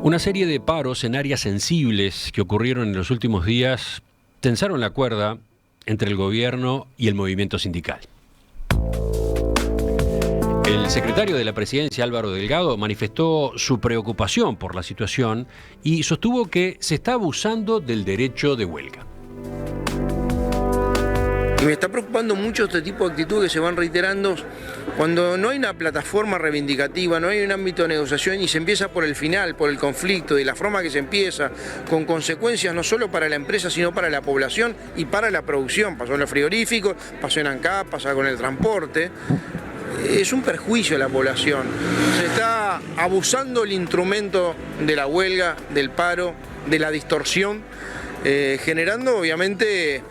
Una serie de paros en áreas sensibles que ocurrieron en los últimos días tensaron la cuerda entre el gobierno y el movimiento sindical. El secretario de la Presidencia, Álvaro Delgado, manifestó su preocupación por la situación y sostuvo que se está abusando del derecho de huelga. Y me está preocupando mucho este tipo de actitudes que se van reiterando cuando no hay una plataforma reivindicativa, no hay un ámbito de negociación y se empieza por el final, por el conflicto, y la forma que se empieza, con consecuencias no solo para la empresa, sino para la población y para la producción. Pasó en los frigoríficos, pasó en ANCAP, pasa con el transporte. Es un perjuicio a la población. Se está abusando el instrumento de la huelga, del paro, de la distorsión, generando obviamente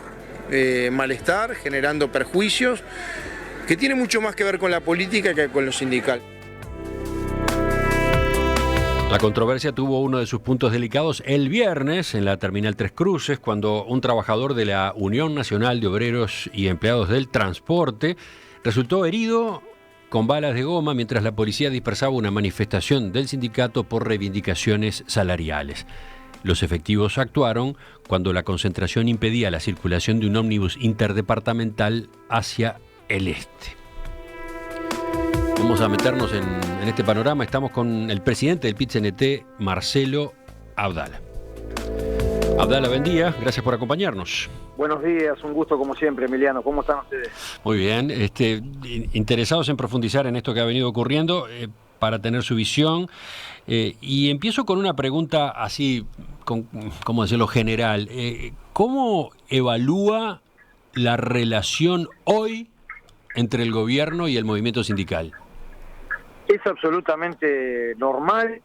malestar, generando perjuicios, que tiene mucho más que ver con la política que con lo sindical. La controversia tuvo uno de sus puntos delicados el viernes en la Terminal Tres Cruces, cuando un trabajador de la Unión Nacional de Obreros y Empleados del Transporte resultó herido con balas de goma mientras la policía dispersaba una manifestación del sindicato por reivindicaciones salariales. Los efectivos actuaron cuando la concentración impedía la circulación de un ómnibus interdepartamental hacia el este. Vamos a meternos en este panorama. Estamos con el presidente del PIT-CNT, Marcelo Abdala. Abdala, buen día. Gracias por acompañarnos. Buenos días, un gusto como siempre, Emiliano. ¿Cómo están ustedes? Muy bien. Interesados en profundizar en esto que ha venido ocurriendo para tener su visión. Y empiezo con una pregunta así, ¿cómo decirlo?, general. ¿Cómo evalúa la relación hoy entre el gobierno y el movimiento sindical? Es absolutamente normal,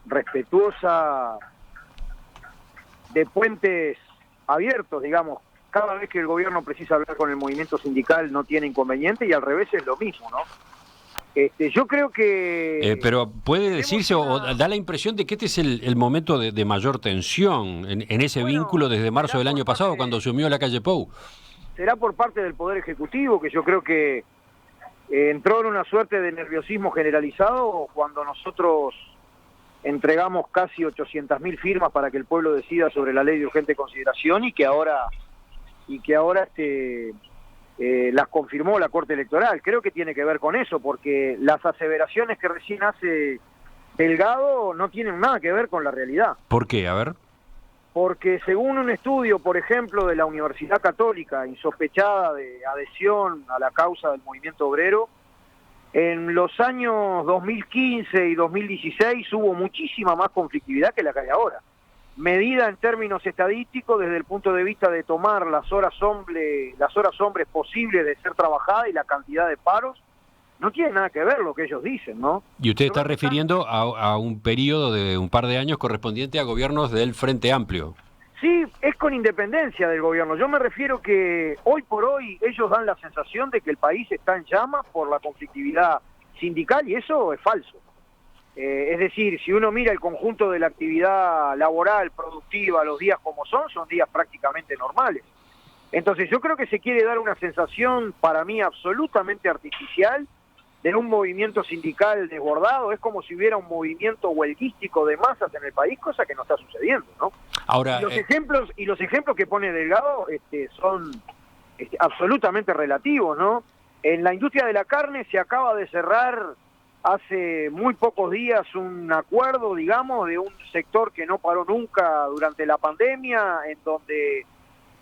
respetuosa, de puentes abiertos, digamos. Cada vez que el gobierno precisa hablar con el movimiento sindical no tiene inconveniente, y al revés es lo mismo, ¿no? Yo creo que... pero puede decirse o da la impresión de que este es el momento de mayor tensión en ese vínculo desde marzo del año pasado, cuando asumió la calle Pou. Será por parte del Poder Ejecutivo, que yo creo que entró en una suerte de nerviosismo generalizado cuando nosotros entregamos casi 800.000 firmas para que el pueblo decida sobre la ley de urgente consideración y que ahora las confirmó la Corte Electoral. Creo que tiene que ver con eso, porque las aseveraciones que recién hace Delgado no tienen nada que ver con la realidad. ¿Por qué? A ver. Porque según un estudio, por ejemplo, de la Universidad Católica, insospechada de adhesión a la causa del movimiento obrero, en los años 2015 y 2016 hubo muchísima más conflictividad que la que hay ahora. Medida en términos estadísticos desde el punto de vista de tomar las horas hombres posibles de ser trabajadas y la cantidad de paros, no tiene nada que ver lo que ellos dicen, ¿no? Y usted está refiriendo a un periodo de un par de años correspondiente a gobiernos del Frente Amplio. Sí, es con independencia del gobierno. Yo me refiero que hoy por hoy ellos dan la sensación de que el país está en llamas por la conflictividad sindical, y eso es falso. Es decir, si uno mira el conjunto de la actividad laboral, productiva, los días como son días prácticamente normales. Entonces yo creo que se quiere dar una sensación, para mí, absolutamente artificial de un movimiento sindical desbordado. Es como si hubiera un movimiento huelguístico de masas en el país, cosa que no está sucediendo, ¿no? Ahora, y los ejemplos que pone Delgado son absolutamente relativos, ¿no? En la industria de la carne se acaba de cerrar hace muy pocos días un acuerdo, digamos, de un sector que no paró nunca durante la pandemia, en donde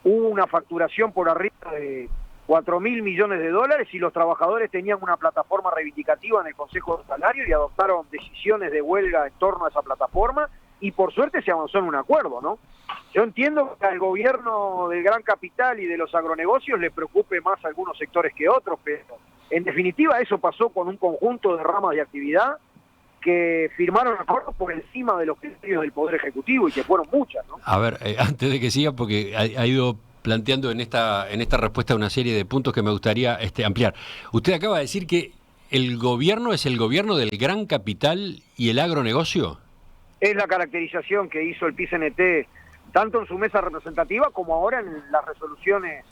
hubo una facturación por arriba de 4.000 millones de dólares, y los trabajadores tenían una plataforma reivindicativa en el Consejo de Salario y adoptaron decisiones de huelga en torno a esa plataforma, y por suerte se avanzó en un acuerdo, ¿no? Yo entiendo que al gobierno del gran capital y de los agronegocios le preocupe más a algunos sectores que otros, pero en definitiva eso pasó con un conjunto de ramas de actividad que firmaron acuerdos por encima de los criterios del Poder Ejecutivo, y que fueron muchas, ¿no? A ver, antes de que siga, porque ha ido planteando en esta respuesta una serie de puntos que me gustaría ampliar. Usted acaba de decir que el gobierno es el gobierno del gran capital y el agronegocio. Es la caracterización que hizo el PIT-CNT, tanto en su mesa representativa como ahora en las resoluciones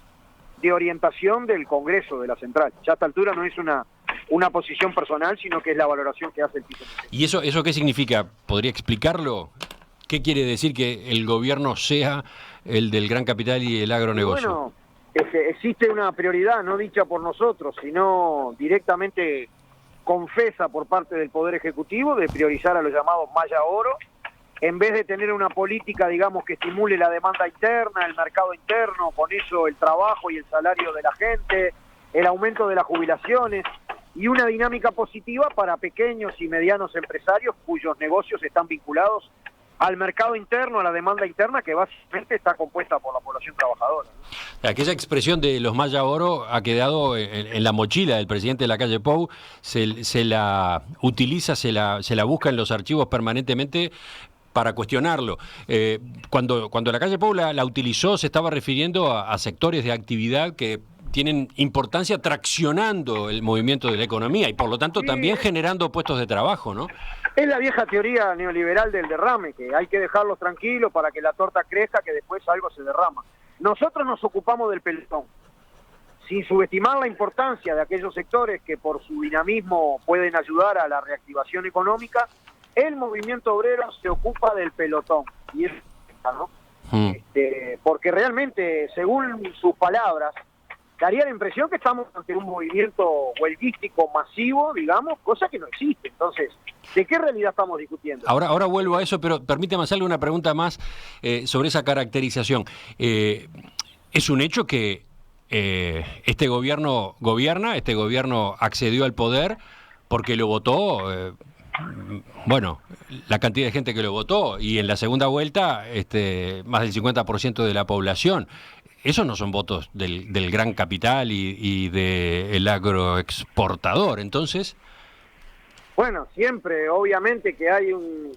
de orientación del Congreso de la Central. Ya a esta altura no es una una posición personal, sino que es la valoración que hace el piso. ¿Y eso qué significa? ¿Podría explicarlo? ¿Qué quiere decir que el gobierno sea el del gran capital y el agronegocio? Bueno, existe una prioridad no dicha por nosotros, sino directamente confesa por parte del Poder Ejecutivo de priorizar a los llamados Maya Oro, en vez de tener una política, digamos, que estimule la demanda interna, el mercado interno, con eso el trabajo y el salario de la gente, el aumento de las jubilaciones y una dinámica positiva para pequeños y medianos empresarios cuyos negocios están vinculados al mercado interno, a la demanda interna, que básicamente está compuesta por la población trabajadora, ¿no? Aquella expresión de los Maya Oro ha quedado en la mochila del presidente de la calle Pou, se la utiliza, se la busca en los archivos permanentemente para cuestionarlo. Cuando la calle Pou la utilizó, se estaba refiriendo a sectores de actividad que tienen importancia traccionando el movimiento de la economía y por lo tanto también generando puestos de trabajo, ¿no? Es la vieja teoría neoliberal del derrame, que hay que dejarlos tranquilos para que la torta crezca, que después algo se derrama. Nosotros nos ocupamos del pelotón, sin subestimar la importancia de aquellos sectores que por su dinamismo pueden ayudar a la reactivación económica. El movimiento obrero se ocupa del pelotón, y es, ¿no? Porque realmente, según sus palabras, daría la impresión que estamos ante un movimiento huelguístico masivo, digamos, cosa que no existe. Entonces, ¿de qué realidad estamos discutiendo? Ahora vuelvo a eso, pero permítame hacerle una pregunta más sobre esa caracterización. ¿Es un hecho que este gobierno gobierna, este gobierno accedió al poder porque lo votó, bueno, la cantidad de gente que lo votó, y en la segunda vuelta más del 50% de la población? Esos no son votos del gran capital y del agroexportador, entonces. Bueno, siempre, obviamente que hay un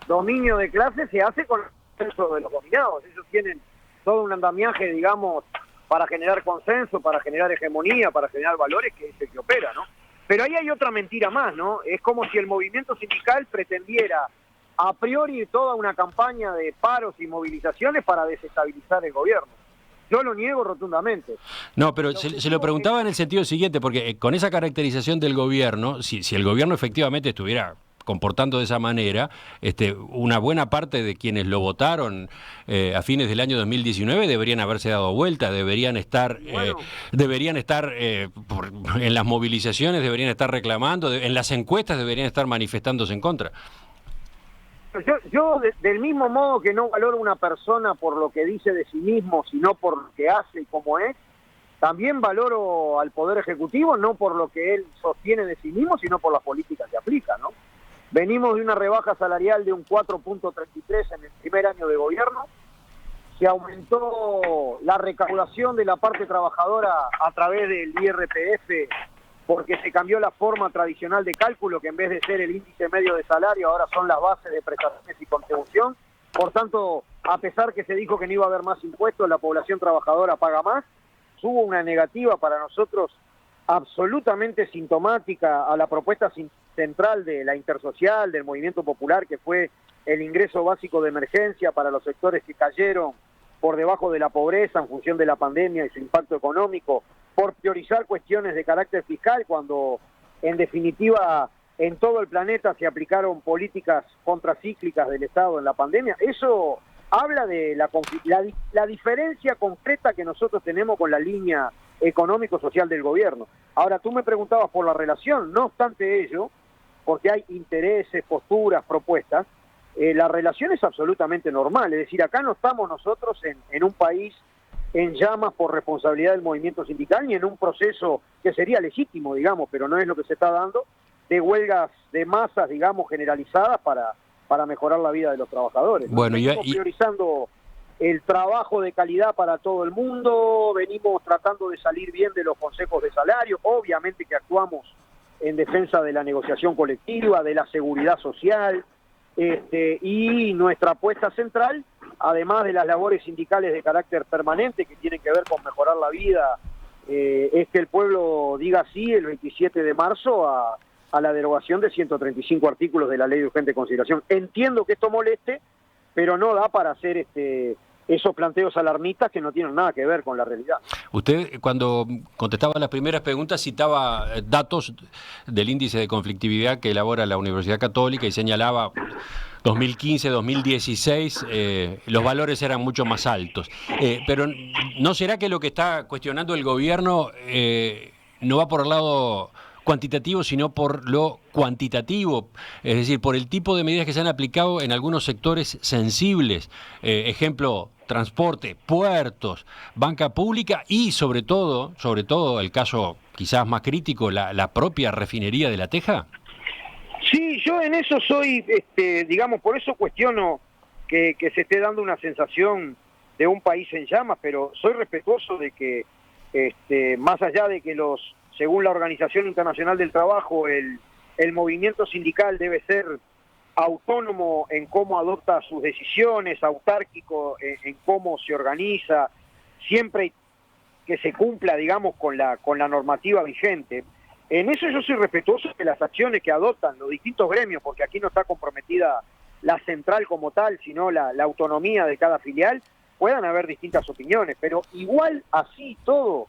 dominio de clase, se hace con el consenso de los dominados. Ellos tienen todo un andamiaje, digamos, para generar consenso, para generar hegemonía, para generar valores, que es el que opera, ¿no? Pero ahí hay otra mentira más, ¿no? Es como si el movimiento sindical pretendiera a priori toda una campaña de paros y movilizaciones para desestabilizar el gobierno. Yo lo niego rotundamente. No, pero se lo preguntaba en el sentido siguiente, porque con esa caracterización del gobierno, si el gobierno efectivamente estuviera comportando de esa manera, una buena parte de quienes lo votaron a fines del año 2019 deberían haberse dado vuelta, deberían estar en las movilizaciones, deberían estar reclamando, en las encuestas deberían estar manifestándose en contra. Yo del mismo modo que no valoro una persona por lo que dice de sí mismo, sino por lo que hace y cómo es, también valoro al Poder Ejecutivo no por lo que él sostiene de sí mismo, sino por las políticas que aplica, ¿no? Venimos de una rebaja salarial de un 4.33 en el primer año de gobierno, se aumentó la recaudación de la parte trabajadora a través del IRPF, porque se cambió la forma tradicional de cálculo, que en vez de ser el índice medio de salario, ahora son las bases de prestaciones y contribución. Por tanto, a pesar que se dijo que no iba a haber más impuestos, la población trabajadora paga más. Hubo una negativa para nosotros absolutamente sintomática a la propuesta central de la Intersocial, del Movimiento Popular, que fue el ingreso básico de emergencia para los sectores que cayeron por debajo de la pobreza en función de la pandemia y su impacto económico, por priorizar cuestiones de carácter fiscal, cuando en definitiva en todo el planeta se aplicaron políticas contracíclicas del Estado en la pandemia. Eso habla de la diferencia concreta que nosotros tenemos con la línea económico-social del gobierno. Ahora, tú me preguntabas por la relación, no obstante ello, porque hay intereses, posturas, propuestas, la relación es absolutamente normal. Es decir, acá no estamos nosotros en un país en llamas por responsabilidad del movimiento sindical, ni en un proceso que sería legítimo, digamos, pero no es lo que se está dando, de huelgas de masas, digamos, generalizadas para mejorar la vida de los trabajadores, ¿no? Bueno, venimos priorizando el trabajo de calidad para todo el mundo, venimos tratando de salir bien de los consejos de salario, obviamente que actuamos en defensa de la negociación colectiva, de la seguridad social, y nuestra apuesta central, además de las labores sindicales de carácter permanente que tienen que ver con mejorar la vida, es que el pueblo diga sí el 27 de marzo a la derogación de 135 artículos de la Ley de Urgente Consideración. Entiendo que esto moleste, pero no da para hacer esos planteos alarmistas que no tienen nada que ver con la realidad. Usted, cuando contestaba las primeras preguntas, citaba datos del índice de conflictividad que elabora la Universidad Católica y señalaba 2015, 2016, los valores eran mucho más altos. Pero ¿no será que lo que está cuestionando el gobierno no va por el lado cuantitativo, sino por lo cuantitativo, es decir, por el tipo de medidas que se han aplicado en algunos sectores sensibles, ejemplo, transporte, puertos, banca pública y sobre todo el caso quizás más crítico, la propia refinería de La Teja? Sí, yo en eso soy, digamos, por eso cuestiono que se esté dando una sensación de un país en llamas, pero soy respetuoso de que, más allá de que según la Organización Internacional del Trabajo, el movimiento sindical debe ser autónomo en cómo adopta sus decisiones, autárquico en cómo se organiza, siempre que se cumpla, digamos, con la normativa vigente. En eso yo soy respetuoso de las acciones que adoptan los distintos gremios, porque aquí no está comprometida la central como tal, sino la autonomía de cada filial. Puedan haber distintas opiniones, pero igual así todo,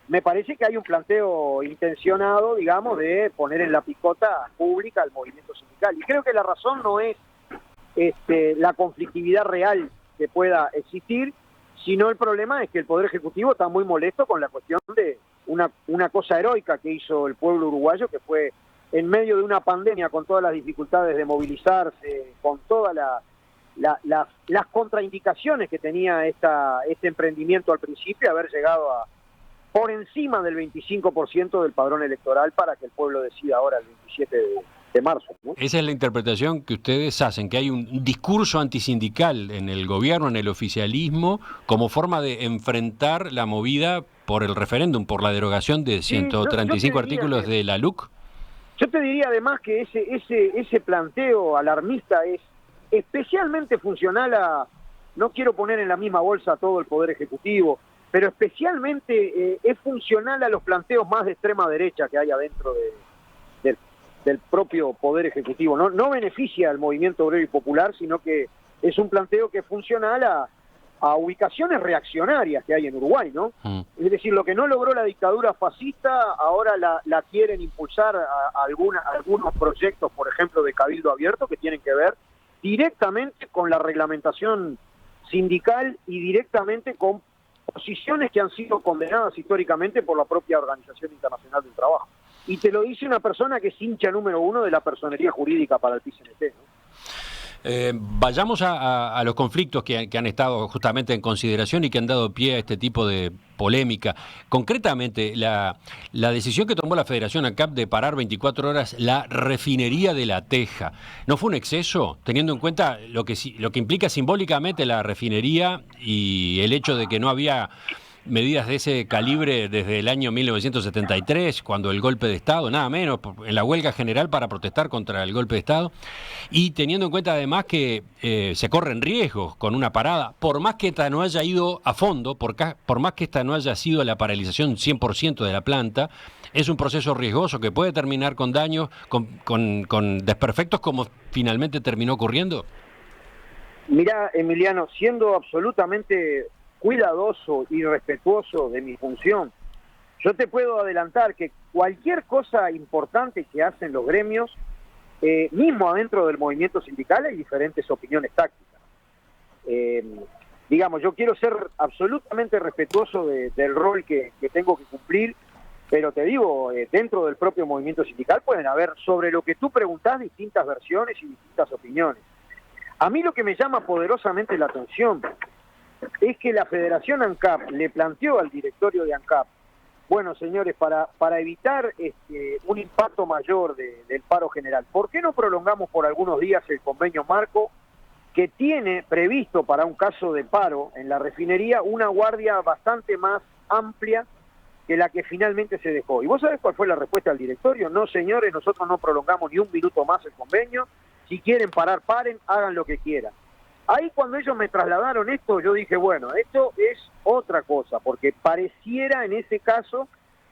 me parece que hay un planteo intencionado, digamos, de poner en la picota pública al movimiento sindical. Y creo que la razón no es la conflictividad real que pueda existir, sino el problema es que el Poder Ejecutivo está muy molesto con la cuestión de una cosa heroica que hizo el pueblo uruguayo, que fue en medio de una pandemia, con todas las dificultades de movilizarse, con todas las contraindicaciones que tenía este emprendimiento al principio, haber llegado a por encima del 25% del padrón electoral para que el pueblo decida ahora el 27 de marzo, ¿no? Esa es la interpretación que ustedes hacen, que hay un discurso antisindical en el gobierno, en el oficialismo, como forma de enfrentar la movida por el referéndum, por la derogación de 135 artículos de la LUC. Yo te diría además que ese planteo alarmista es especialmente funcional no quiero poner en la misma bolsa a todo el Poder Ejecutivo, pero especialmente es funcional a los planteos más de extrema derecha que hay adentro del propio Poder Ejecutivo. No beneficia al movimiento obrero y popular, sino que es un planteo que es funcional a ubicaciones reaccionarias que hay en Uruguay, ¿no? Es decir, lo que no logró la dictadura fascista, ahora la quieren impulsar a algunos proyectos, por ejemplo, de cabildo abierto, que tienen que ver directamente con la reglamentación sindical y directamente con posiciones que han sido condenadas históricamente por la propia Organización Internacional del Trabajo. Y te lo dice una persona que es hincha número 1 de la personería jurídica para el PICNT, ¿no? Vayamos a los conflictos que han estado justamente en consideración y que han dado pie a este tipo de polémica. Concretamente, la decisión que tomó la Federación ANCAP de parar 24 horas la refinería de La Teja, ¿no fue un exceso, teniendo en cuenta lo que implica simbólicamente la refinería y el hecho de que no había medidas de ese calibre desde el año 1973, cuando el golpe de Estado, nada menos, en la huelga general para protestar contra el golpe de Estado, y teniendo en cuenta además que se corren riesgos con una parada, por más que esta no haya ido a fondo, por más que esta no haya sido la paralización 100% de la planta, es un proceso riesgoso que puede terminar con daños, con desperfectos como finalmente terminó ocurriendo. Mirá, Emiliano, siendo absolutamente cuidadoso y respetuoso de mi función, yo te puedo adelantar que cualquier cosa importante que hacen los gremios, mismo adentro del movimiento sindical, hay diferentes opiniones tácticas. Digamos, yo quiero ser absolutamente respetuoso del rol que tengo que cumplir, pero te digo, dentro del propio movimiento sindical pueden haber, sobre lo que tú preguntás, distintas versiones y distintas opiniones. A mí lo que me llama poderosamente la atención es que la Federación ANCAP le planteó al directorio de ANCAP, bueno, señores, para evitar un impacto mayor del paro general, ¿por qué no prolongamos por algunos días el convenio marco que tiene previsto para un caso de paro en la refinería una guardia bastante más amplia que la que finalmente se dejó? ¿Y vos sabés cuál fue la respuesta del directorio? No, señores, nosotros no prolongamos ni un minuto más el convenio, si quieren parar, paren, hagan lo que quieran. Ahí cuando ellos me trasladaron esto, yo dije, bueno, esto es otra cosa, porque pareciera en ese caso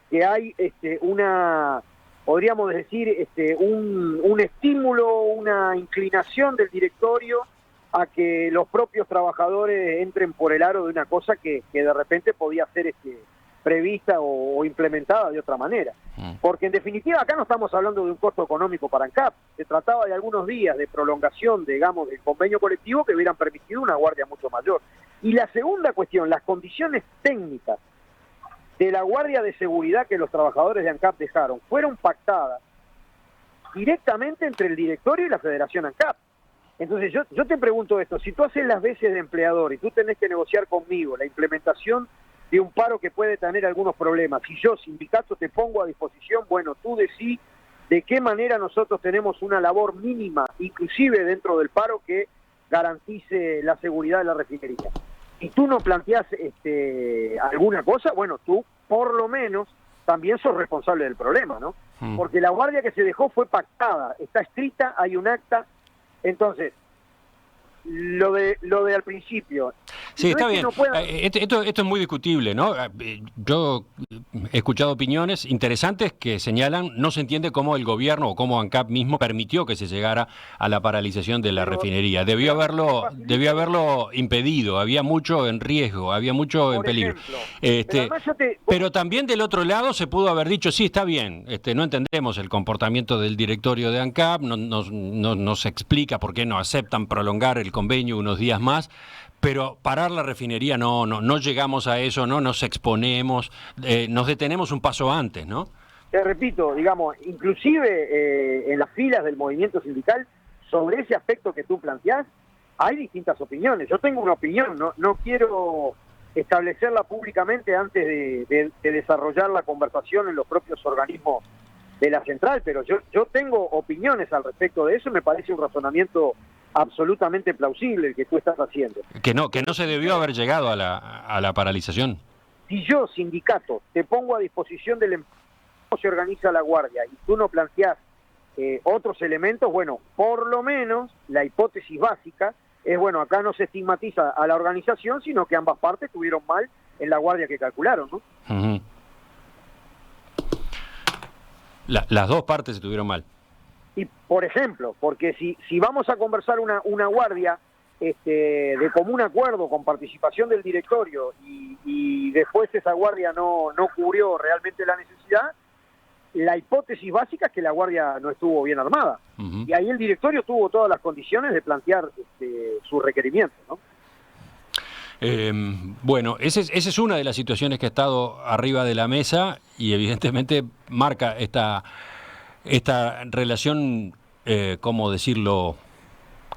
que hay podríamos decir, un estímulo, una inclinación del directorio a que los propios trabajadores entren por el aro de una cosa que de repente podía ser prevista o implementada de otra manera. Porque en definitiva acá no estamos hablando de un costo económico para ANCAP, se trataba de algunos días de prolongación, digamos, del convenio colectivo que hubieran permitido una guardia mucho mayor. Y la segunda cuestión, las condiciones técnicas de la guardia de seguridad que los trabajadores de ANCAP dejaron fueron pactadas directamente entre el directorio y la Federación ANCAP. Entonces yo te pregunto esto, si tú haces las veces de empleador y tú tenés que negociar conmigo la implementación de un paro que puede tener algunos problemas, si yo, sindicato, te pongo a disposición, bueno, tú decís de qué manera nosotros tenemos una labor mínima, inclusive dentro del paro, que garantice la seguridad de la refinería. Si tú no planteás alguna cosa, bueno, tú por lo menos también sos responsable del problema, ¿no? Porque la guardia que se dejó fue pactada, está escrita, hay un acta. Entonces, lo de al principio. Sí, está bien. Esto es muy discutible, ¿no? Yo he escuchado opiniones interesantes que señalan, no se entiende cómo el gobierno o cómo ANCAP mismo permitió que se llegara a la paralización de la refinería. Debió haberlo impedido, había mucho en riesgo, había mucho en peligro. Pero también del otro lado se pudo haber dicho, sí, está bien, no entendemos el comportamiento del directorio de ANCAP, no se explica por qué no aceptan prolongar el convenio unos días más, pero parar la refinería no llegamos a eso, no nos exponemos, nos detenemos un paso antes, ¿no? Te repito, digamos, inclusive en las filas del movimiento sindical, sobre ese aspecto que tú planteás, hay distintas opiniones. Yo tengo una opinión, no quiero establecerla públicamente antes de desarrollar la conversación en los propios organismos de la central, pero yo tengo opiniones al respecto de eso, me parece un razonamiento absolutamente plausible el que tú estás haciendo. Que no se debió haber llegado a la paralización. Si yo, sindicato, te pongo a disposición del cómo se organiza la guardia y tú no planteás otros elementos, bueno, por lo menos la hipótesis básica es, bueno, acá no se estigmatiza a la organización, sino que ambas partes tuvieron mal en la guardia que calcularon, ¿no? Uh-huh. Las dos partes estuvieron mal. Y, por ejemplo, porque si vamos a conversar una guardia de común acuerdo con participación del directorio y después esa guardia no cubrió realmente la necesidad, la hipótesis básica es que la guardia no estuvo bien armada. Uh-huh. Y ahí el directorio tuvo todas las condiciones de plantear sus requerimientos, ¿no? Bueno, esa es una de las situaciones que ha estado arriba de la mesa y evidentemente marca esta relación, ¿cómo decirlo?,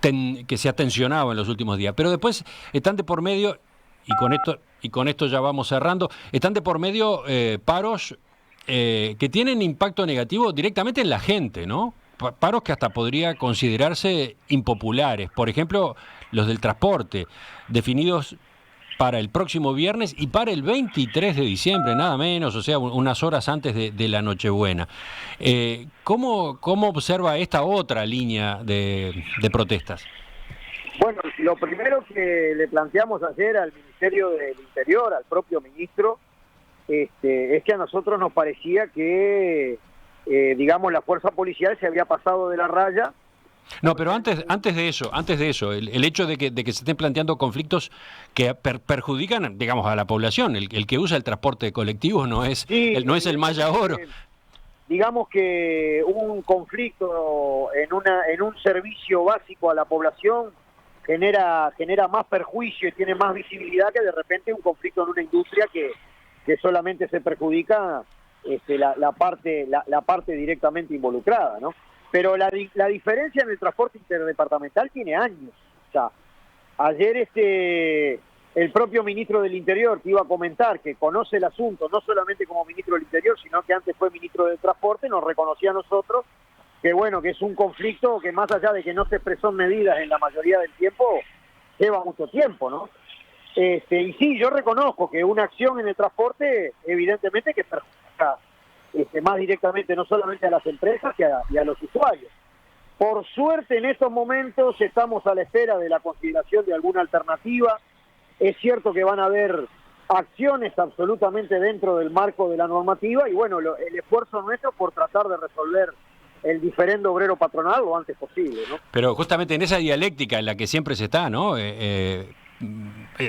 que se ha tensionado en los últimos días. Pero después están de por medio, y con esto ya vamos cerrando, están de por medio paros que tienen impacto negativo directamente en la gente, ¿no? Paros que hasta podría considerarse impopulares. Por ejemplo, los del transporte, definidos para el próximo viernes y para el 23 de diciembre, nada menos, o sea, unas horas antes de la Nochebuena. ¿Cómo observa esta otra línea de protestas? Bueno, lo primero que le planteamos ayer al Ministerio del Interior, al propio ministro, es que a nosotros nos parecía que, digamos, la fuerza policial se había pasado de la raya. No, pero antes de eso, el hecho de que se estén planteando conflictos que perjudican, digamos, a la población, el que usa el transporte colectivo no es el Maya Oro. Digamos que un conflicto en un servicio básico a la población genera más perjuicio y tiene más visibilidad que de repente un conflicto en una industria que solamente se perjudica la parte directamente involucrada, ¿no? Pero la diferencia en el transporte interdepartamental tiene años. O sea, ayer el propio ministro del Interior, que iba a comentar, que conoce el asunto, no solamente como ministro del Interior, sino que antes fue ministro del Transporte, nos reconocía a nosotros que, bueno, que es un conflicto que más allá de que no se expresó en medidas en la mayoría del tiempo, lleva mucho tiempo, ¿no? Y sí, yo reconozco que una acción en el transporte, evidentemente que perjudica más directamente no solamente a las empresas y a los usuarios. Por suerte en estos momentos estamos a la espera de la consideración de alguna alternativa. Es cierto que van a haber acciones absolutamente dentro del marco de la normativa y bueno, el esfuerzo nuestro por tratar de resolver el diferendo obrero patronal lo antes posible, ¿no? Pero justamente en esa dialéctica en la que siempre se está, ¿no?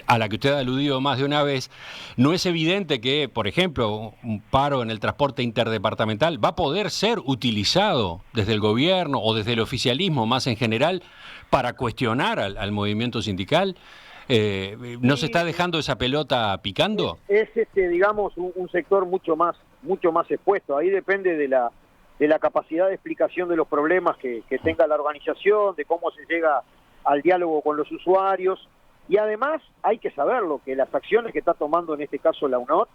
A la que usted ha aludido más de una vez, ¿no es evidente que, por ejemplo, un paro en el transporte interdepartamental va a poder ser utilizado desde el gobierno o desde el oficialismo más en general para cuestionar al movimiento sindical? ¿No se está dejando esa pelota picando? Es digamos, un sector mucho más expuesto. Ahí depende de la capacidad de explicación de los problemas que tenga la organización, de cómo se llega al diálogo con los usuarios. Y además hay que saberlo, que las acciones que está tomando en este caso la UNOT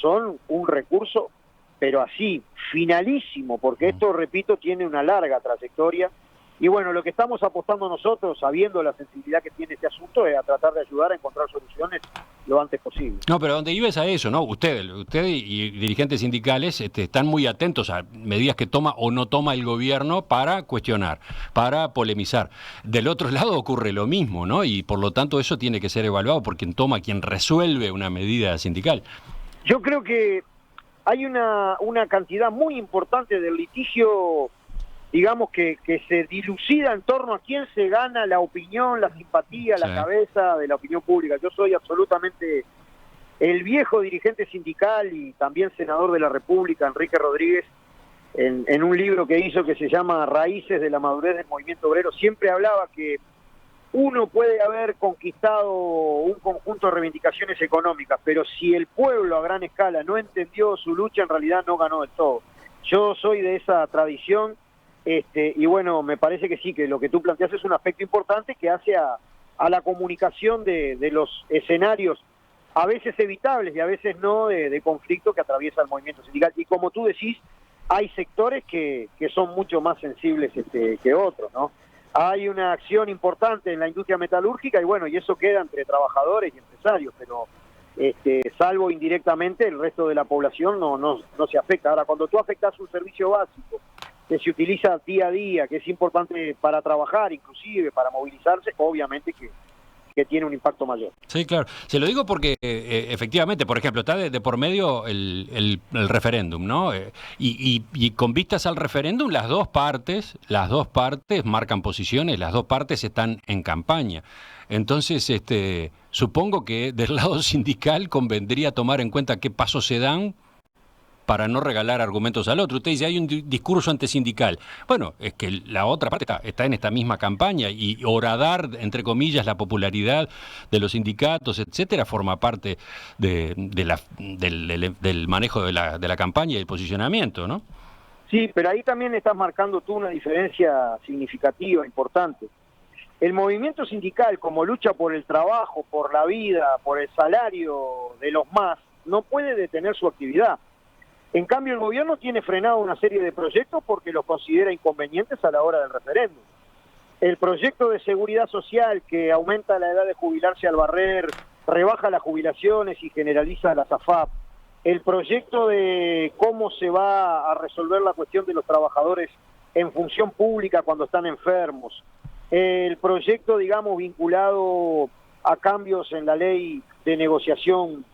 son un recurso, pero así, finalísimo, porque esto, repito, tiene una larga trayectoria. Y bueno, lo que estamos apostando nosotros, sabiendo la sensibilidad que tiene este asunto, es a tratar de ayudar a encontrar soluciones lo antes posible. No, pero donde iba es a eso, ¿no? Usted y dirigentes sindicales están muy atentos a medidas que toma o no toma el gobierno para cuestionar, para polemizar. Del otro lado ocurre lo mismo, ¿no? Y por lo tanto eso tiene que ser evaluado por quien toma, quien resuelve una medida sindical. Yo creo que hay una cantidad muy importante del litigio, digamos, que se dilucida en torno a quién se gana la opinión, la simpatía, la cabeza de la opinión pública. Yo soy absolutamente el viejo dirigente sindical y también senador de la República, Enrique Rodríguez, en un libro que hizo que se llama Raíces de la madurez del movimiento obrero, siempre hablaba que uno puede haber conquistado un conjunto de reivindicaciones económicas, pero si el pueblo a gran escala no entendió su lucha, en realidad no ganó del todo. Yo soy de esa tradición. Y bueno, me parece que sí, que lo que tú planteas es un aspecto importante que hace a la comunicación de los escenarios, a veces evitables y a veces no, de conflicto que atraviesa el movimiento sindical. Y como tú decís, hay sectores que son mucho más sensibles que otros, ¿no? Hay una acción importante en la industria metalúrgica y bueno, y eso queda entre trabajadores y empresarios, pero salvo indirectamente, el resto de la población no se afecta. Ahora, cuando tú afectas un servicio básico que se utiliza día a día, que es importante para trabajar, inclusive para movilizarse, obviamente que tiene un impacto mayor. Sí, claro. Se lo digo porque efectivamente, por ejemplo, está de por medio el referéndum, ¿no? Y con vistas al referéndum, las dos partes marcan posiciones, las dos partes están en campaña. Entonces, supongo que del lado sindical convendría tomar en cuenta qué pasos se dan para no regalar argumentos al otro. Usted dice, hay un discurso antisindical. Bueno, es que la otra parte está en esta misma campaña y horadar, entre comillas, la popularidad de los sindicatos, etcétera, forma parte del manejo de la campaña y del posicionamiento, ¿no? Sí, pero ahí también estás marcando tú una diferencia significativa, importante. El movimiento sindical, como lucha por el trabajo, por la vida, por el salario de los más, no puede detener su actividad. En cambio, el gobierno tiene frenado una serie de proyectos porque los considera inconvenientes a la hora del referéndum. El proyecto de seguridad social que aumenta la edad de jubilarse al barrer, rebaja las jubilaciones y generaliza las AFAP. El proyecto de cómo se va a resolver la cuestión de los trabajadores en función pública cuando están enfermos. El proyecto, digamos, vinculado a cambios en la ley de negociación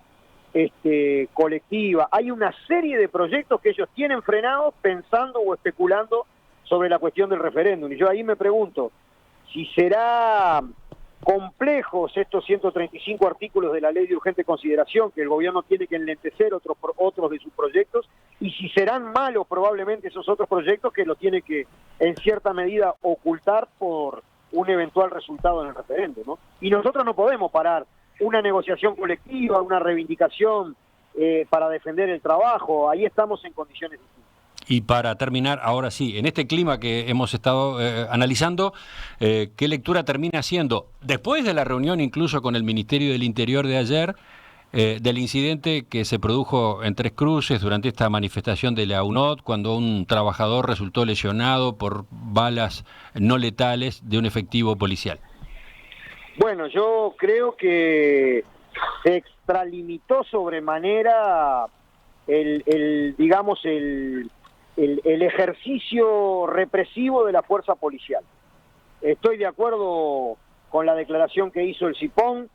colectiva. Hay una serie de proyectos que ellos tienen frenados pensando o especulando sobre la cuestión del referéndum. Y yo ahí me pregunto si será complejos estos 135 artículos de la ley de urgente consideración que el gobierno tiene que enlentecer otros de sus proyectos, y si serán malos probablemente esos otros proyectos que los tiene que en cierta medida ocultar por un eventual resultado en el referéndum, ¿no? Y nosotros no podemos parar una negociación colectiva, una reivindicación para defender el trabajo. Ahí estamos en condiciones distintas. Y para terminar, ahora sí, en este clima que hemos estado analizando, ¿qué lectura termina siendo, después de la reunión incluso con el Ministerio del Interior de ayer, del incidente que se produjo en Tres Cruces durante esta manifestación de la UNOT, cuando un trabajador resultó lesionado por balas no letales de un efectivo policial? Bueno, yo creo que se extralimitó sobremanera el ejercicio represivo de la fuerza policial. Estoy de acuerdo con la declaración que hizo el CIPON,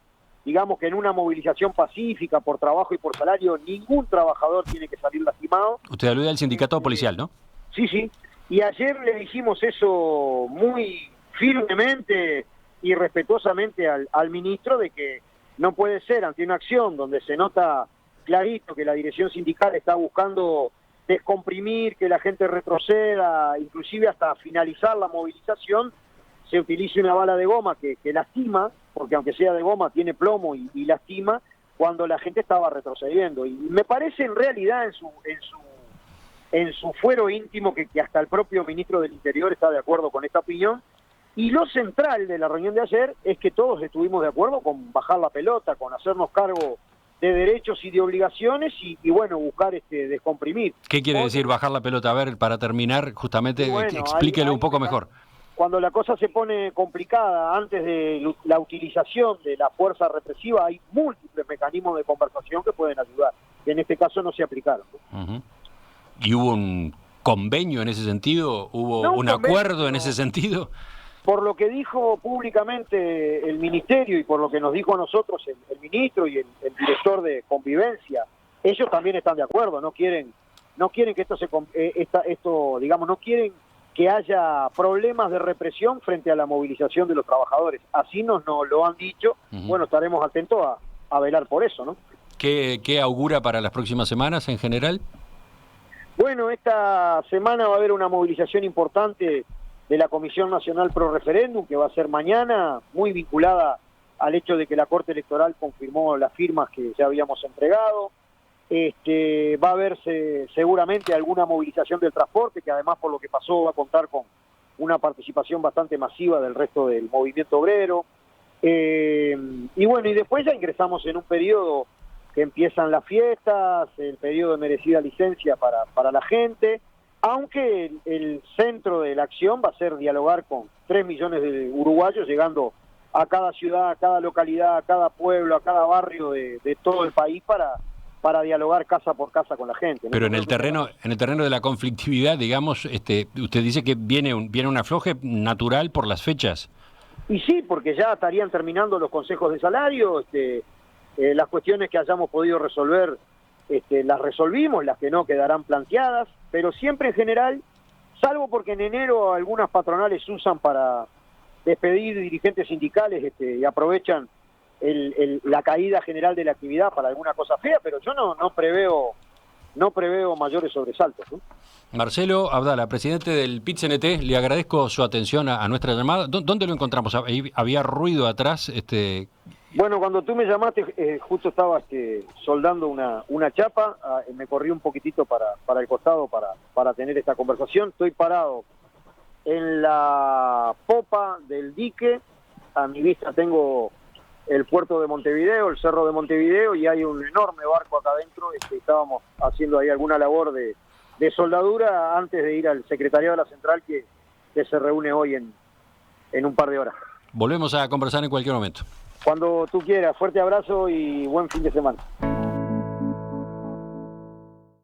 digamos que en una movilización pacífica por trabajo y por salario, ningún trabajador tiene que salir lastimado. Usted alude al sindicato policial, ¿no? Sí, Y ayer le dijimos eso muy firmemente y respetuosamente al ministro, de que no puede ser ante una acción donde se nota clarito que la dirección sindical está buscando descomprimir, que la gente retroceda, inclusive hasta finalizar la movilización, se utilice una bala de goma que lastima, porque aunque sea de goma tiene plomo y lastima, cuando la gente estaba retrocediendo. Y me parece en realidad en su fuero íntimo que hasta el propio ministro del Interior está de acuerdo con esta opinión. Y lo central de la reunión de ayer es que todos estuvimos de acuerdo con bajar la pelota, con hacernos cargo de derechos y de obligaciones y bueno, buscar descomprimir. ¿Qué quiere decir bajar la pelota? A ver, para terminar, justamente, Bueno, explíquele un poco mejor. Cuando la cosa se pone complicada, antes de la utilización de la fuerza represiva, hay múltiples mecanismos de conversación que pueden ayudar, que en este caso no se aplicaron. Uh-huh. ¿Y hubo un convenio en ese sentido? ¿Hubo un acuerdo en ese sentido? Por lo que dijo públicamente el ministerio y por lo que nos dijo a nosotros el ministro y el director de convivencia, ellos también están de acuerdo, no quieren que esto digamos, no quieren que haya problemas de represión frente a la movilización de los trabajadores. Así nos lo han dicho. Uh-huh. Bueno, estaremos atentos a velar por eso, ¿no? ¿Qué augura para las próximas semanas en general? Bueno, esta semana va a haber una movilización importante de la Comisión Nacional Pro Referéndum, que va a ser mañana, muy vinculada al hecho de que la Corte Electoral confirmó las firmas que ya habíamos entregado. Va a haberse seguramente alguna movilización del transporte, que además por lo que pasó va a contar con una participación bastante masiva del resto del movimiento obrero. Y bueno, y después ya ingresamos en un periodo que empiezan las fiestas, el periodo de merecida licencia para la gente, aunque el centro de la acción va a ser dialogar con 3 millones de uruguayos, llegando a cada ciudad, a cada localidad, a cada pueblo, a cada barrio de todo el país para dialogar casa por casa con la gente, ¿no? Pero en el terreno de la conflictividad, digamos, usted dice que viene un afloje natural por las fechas. Y sí, porque ya estarían terminando los consejos de salario, las cuestiones que hayamos podido resolver, las resolvimos, las que no quedarán planteadas, pero siempre en general, salvo porque en enero algunas patronales usan para despedir dirigentes sindicales y aprovechan la caída general de la actividad para alguna cosa fea, pero yo no preveo mayores sobresaltos, ¿no? Marcelo Abdala, presidente del PIT-CNT, le agradezco su atención a nuestra llamada. ¿Dónde lo encontramos? ¿Había ruido atrás? Bueno, cuando tú me llamaste, justo estaba soldando una chapa, me corrí un poquitito para el costado para tener esta conversación. Estoy parado en la popa del dique, a mi vista tengo el puerto de Montevideo, el cerro de Montevideo, y hay un enorme barco acá adentro. Estábamos haciendo ahí alguna labor de soldadura antes de ir al secretariado de la central que se reúne hoy en un par de horas. Volvemos a conversar en cualquier momento. Cuando tú quieras. Fuerte abrazo y buen fin de semana.